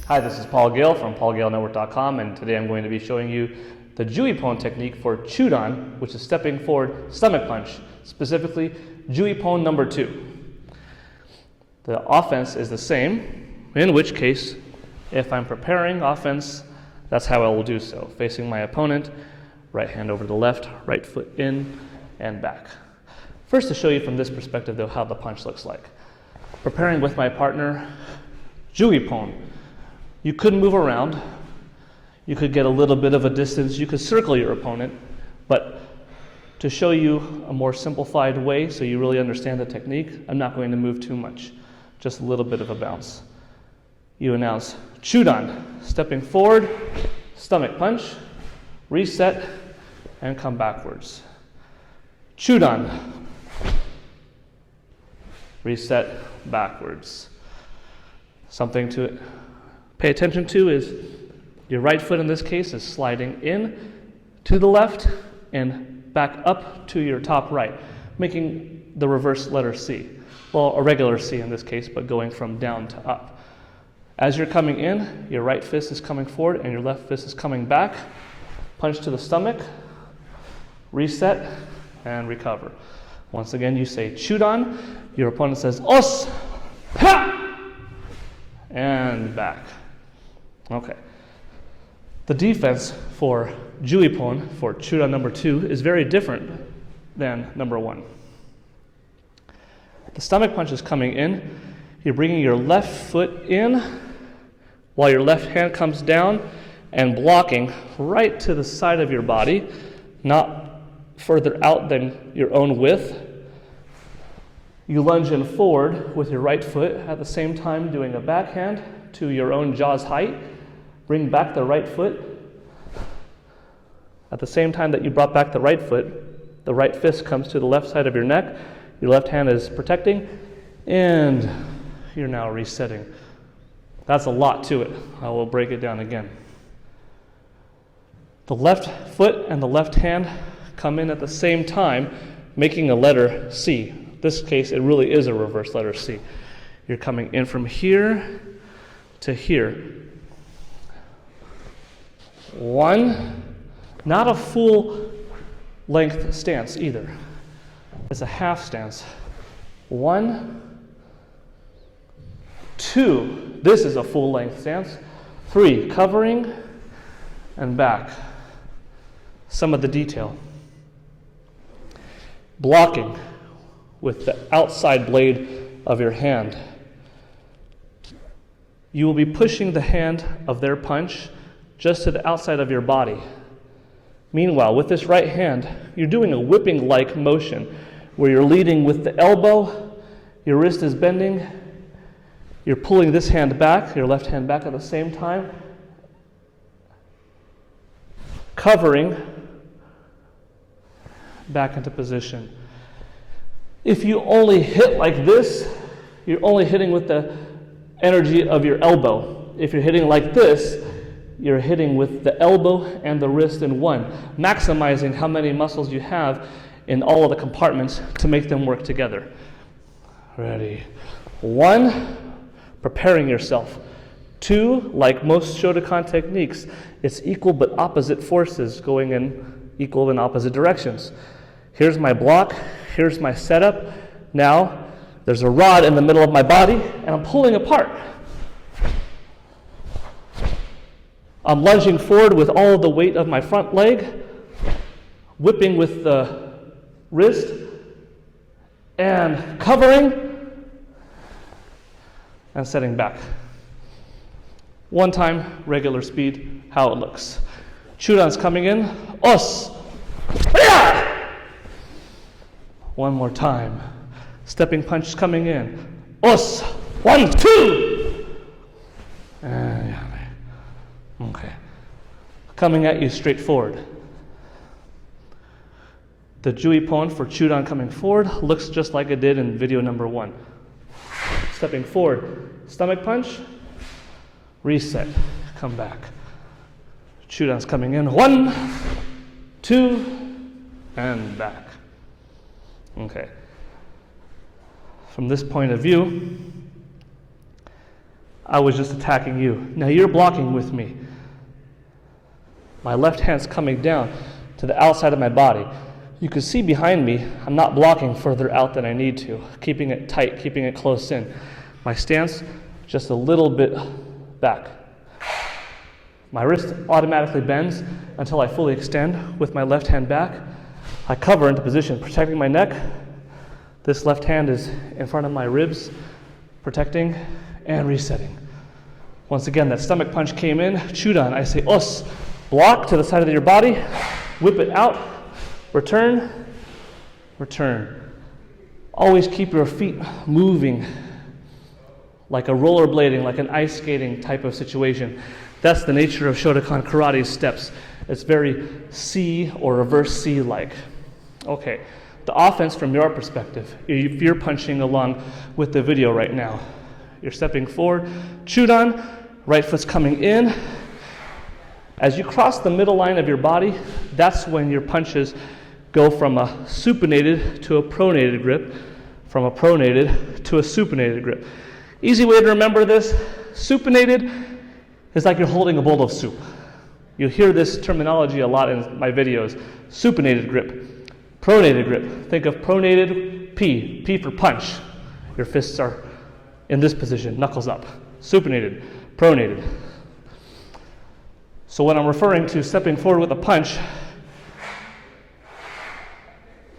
Hi, this is Paul Gale from paulgalenetwork.com, and today I'm going to be showing you the Jui-Pon technique for Chudan, which is stepping forward stomach punch, specifically Jui-Pon number 2. The offense is the same, in which case, if I'm preparing offense, that's how I will do so. Facing my opponent, right hand over to the left, right foot in and back. First, to show you from this perspective, though, how the punch looks like. Preparing with my partner, Jui-Pon. You could move around, you could get a little bit of a distance, you could circle your opponent, but to show you a more simplified way so you really understand the technique, I'm not going to move too much, just a little bit of a bounce. You announce Chudan, stepping forward, stomach punch, reset, and come backwards. Chudan, reset, backwards. Something to pay attention to is your right foot in this case is sliding in to the left and back up to your top right, making the reverse letter C. Well, a regular C in this case, but going from down to up. As you're coming in, your right fist is coming forward and your left fist is coming back. Punch to the stomach, reset, and recover. Once again, you say Chudan, your opponent says Os, Ha! And back. Okay. The defense for Jui-Pon, for Chudan number 2, is very different than number 1. The stomach punch is coming in. You're bringing your left foot in while your left hand comes down and blocking right to the side of your body, not further out than your own width. You lunge in forward with your right foot, at the same time doing a backhand to your own jaw's height. Bring back the right foot. At the same time that you brought back the right foot, the right fist comes to the left side of your neck. Your left hand is protecting, and you're now resetting. That's a lot to it. I will break it down again. The left foot and the left hand come in at the same time, making a letter C. In this case, it really is a reverse letter C. You're coming in from here to here. 1, not a full length stance either. It's a half stance. 1, 2, this is a full length stance. 3, covering and back. Some of the detail. Blocking with the outside blade of your hand. You will be pushing the hand of their punch just to the outside of your body. Meanwhile, with this right hand, you're doing a whipping-like motion where you're leading with the elbow, your wrist is bending, you're pulling this hand back, your left hand back at the same time, covering back into position. If you only hit like this, you're only hitting with the energy of your elbow. If you're hitting like this, you're hitting with the elbow and the wrist in one, maximizing how many muscles you have in all of the compartments to make them work together. Ready? 1, preparing yourself. 2, like most Shotokan techniques, it's equal but opposite forces going in equal and opposite directions. Here's my block, here's my setup. Now, there's a rod in the middle of my body, and I'm pulling apart. I'm lunging forward with all of the weight of my front leg, whipping with the wrist, and covering, and setting back. 1 time, regular speed, how it looks. Chudan's coming in. Os! Yeah! 1 more time. Stepping punch coming in. Os! 1, 2! Okay. Coming at you straight forward. The Jui-Pon for Chudan coming forward looks just like it did in video number 1. Stepping forward, stomach punch, reset, come back. Chudan's coming in. 1, 2, and back. Okay. From this point of view, I was just attacking you. Now you're blocking with me. My left hand's coming down to the outside of my body. You can see behind me, I'm not blocking further out than I need to, keeping it tight, keeping it close in. My stance, just a little bit back. My wrist automatically bends until I fully extend with my left hand back. I cover into position, protecting my neck. This left hand is in front of my ribs, protecting and resetting. Once again, that stomach punch came in, Chudan. I say, os, block to the side of your body, whip it out, return, return. Always keep your feet moving like a rollerblading, like an ice skating type of situation. That's the nature of Shotokan Karate's steps. It's very C or reverse C-like. Okay, the offense from your perspective, if you're punching along with the video right now, you're stepping forward, Chudan, right foot's coming in. As you cross the middle line of your body, that's when your punches go from a supinated to a pronated grip, from a pronated to a supinated grip. Easy way to remember this, supinated is like you're holding a bowl of soup. You'll hear this terminology a lot in my videos. Supinated grip, pronated grip. Think of pronated, P for punch. Your fists are in this position, knuckles up. Supinated, pronated. So when I'm referring to stepping forward with a punch,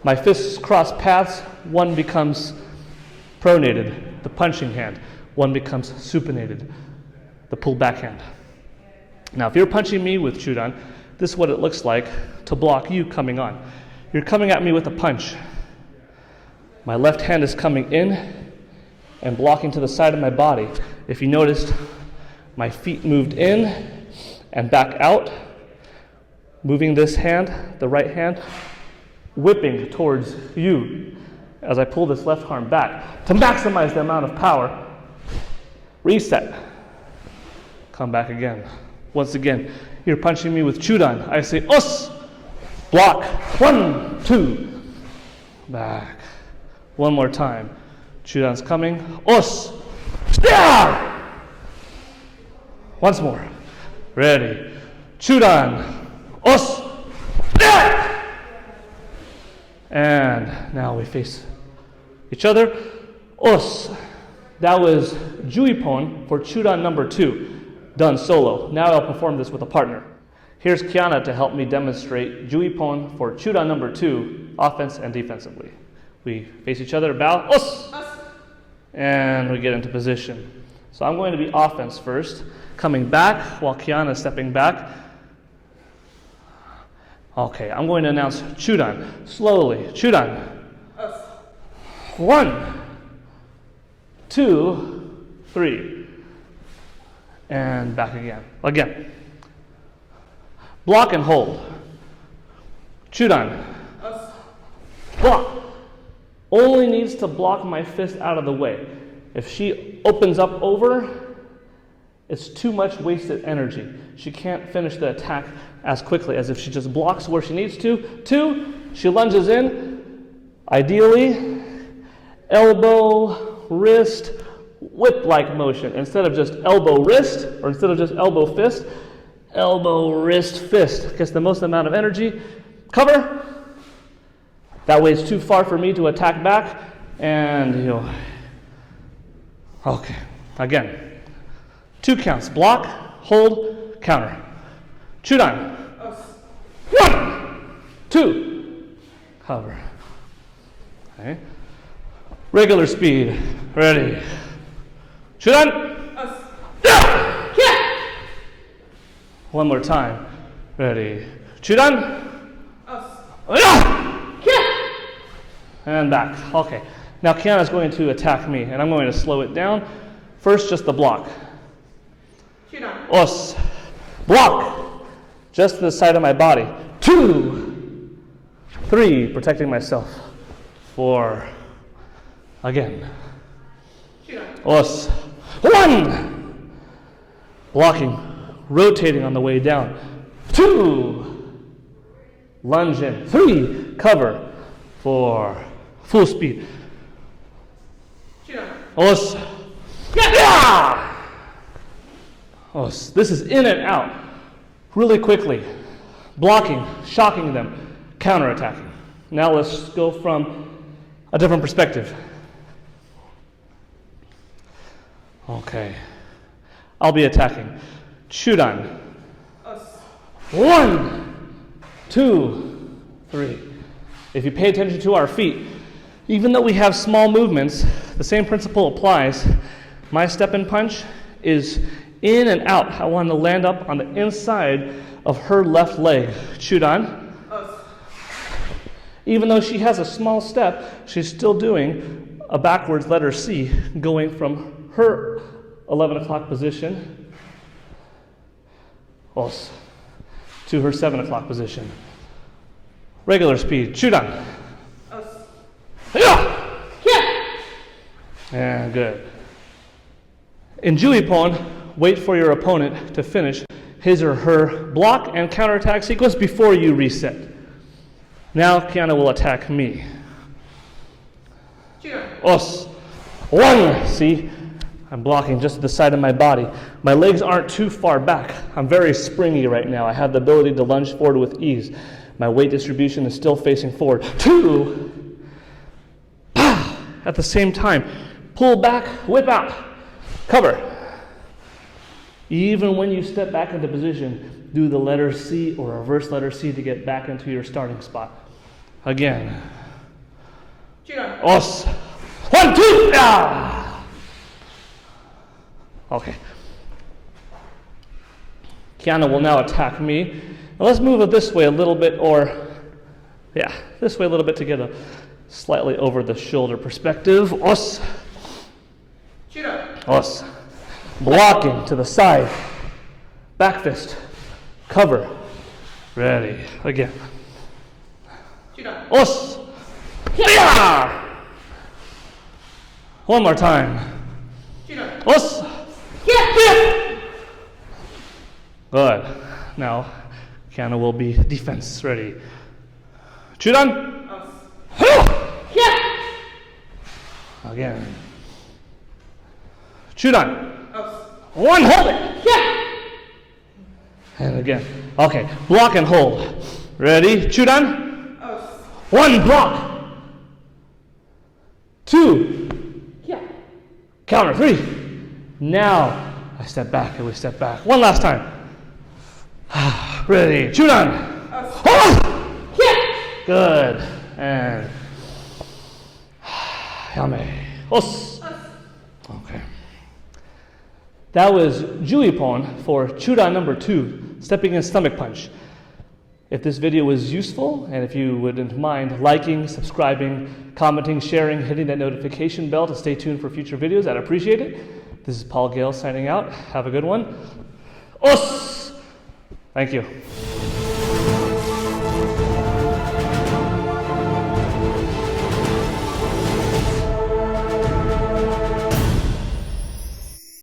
my fists cross paths, one becomes pronated, the punching hand. One becomes supinated, the pull backhand. Now, if you're punching me with Chudan, this is what it looks like to block you coming on. You're coming at me with a punch. My left hand is coming in and blocking to the side of my body. If you noticed, my feet moved in and back out, moving this hand, the right hand, whipping towards you as I pull this left arm back to maximize the amount of power. Reset. Come back again. Once again, you're punching me with Chudan. I say, os, block, 1, 2, back. One more time. Chudan's coming, os, yeah! Once more. Ready. Chudan, os, yeah! And now we face each other, os. That was Juipon for Chudan number 2. Done solo. Now I'll perform this with a partner. Here's Kiana to help me demonstrate Juipon for Chudan number 2, offense and defensively. We face each other, bow, os, and we get into position. So I'm going to be offense first, coming back while Kiana is stepping back. Okay, I'm going to announce Chudan, slowly. Chudan. 1, 2, 3. And back again. Again. Block and hold. Chudan. Block. Only needs to block my fist out of the way. If she opens up over, it's too much wasted energy. She can't finish the attack as quickly as if she just blocks where she needs to. 2, she lunges in. Ideally, elbow, wrist, whip-like motion. Instead of just elbow, wrist, or instead of just elbow, fist, elbow, wrist, fist. Gets the most amount of energy. Cover. That way it's too far for me to attack back. And, okay. Again. 2 counts. Block, hold, counter. Chudan. 1, 2. Cover. Okay. Regular speed. Ready. Chudan. Yeah. One more time. Ready. Chudan. Yeah. And back. Okay. Now Kiana's going to attack me, and I'm going to slow it down. First, just the block. Os. Block. Just to the side of my body. 2, 3. Protecting myself. 4. Again. Os. 1. Blocking. Rotating on the way down. 2. Lunge in. 3. Cover. 4. Full speed. Os. Yeah. Oh, this is in and out, really quickly, blocking, shocking them, counterattacking. Now let's go from a different perspective. Okay, I'll be attacking. Chudan. 1, 2, 3. If you pay attention to our feet, even though we have small movements, the same principle applies. My step-in punch is in and out. I want to land up on the inside of her left leg. Chudan. Even though she has a small step, she's still doing a backwards letter C, going from her 11 o'clock position to her 7 o'clock position. Regular speed. Chudan. And good. In Jui-Pon, wait for your opponent to finish his or her block and counterattack sequence before you reset. Now Kiana will attack me. Os. 1. See, I'm blocking just to the side of my body. My legs aren't too far back. I'm very springy right now. I have the ability to lunge forward with ease. My weight distribution is still facing forward. 2. At the same time, pull back, whip out, cover. Even when you step back into position, do the letter C or reverse letter C to get back into your starting spot. Again. Os. 1, 2. Okay. Kiana will now attack me. Now let's move it this way a little bit, this way a little bit to get a slightly over the shoulder perspective. Os. Os. Blocking to the side. Back fist. Cover. Ready. Again. Os. Yeah! One more time. Os. Yeah! Good. Now, Kiana will be defense ready. Chudan. Yeah! Again. Chudan. 1, hold it. Yeah! And again. Okay, block and hold. Ready? Chudan. 1, block. 2. Yeah. Counter. 3. Now, I step back and we step back. One last time. Ready. Chudan. Yeah! Good. And Yame. Os. Okay. That was Jui-Pon for Chudan number 2, stepping in stomach punch. If this video was useful, and if you wouldn't mind liking, subscribing, commenting, sharing, hitting that notification bell to stay tuned for future videos, I'd appreciate it. This is Paul Gale signing out. Have a good one. Os! Thank you.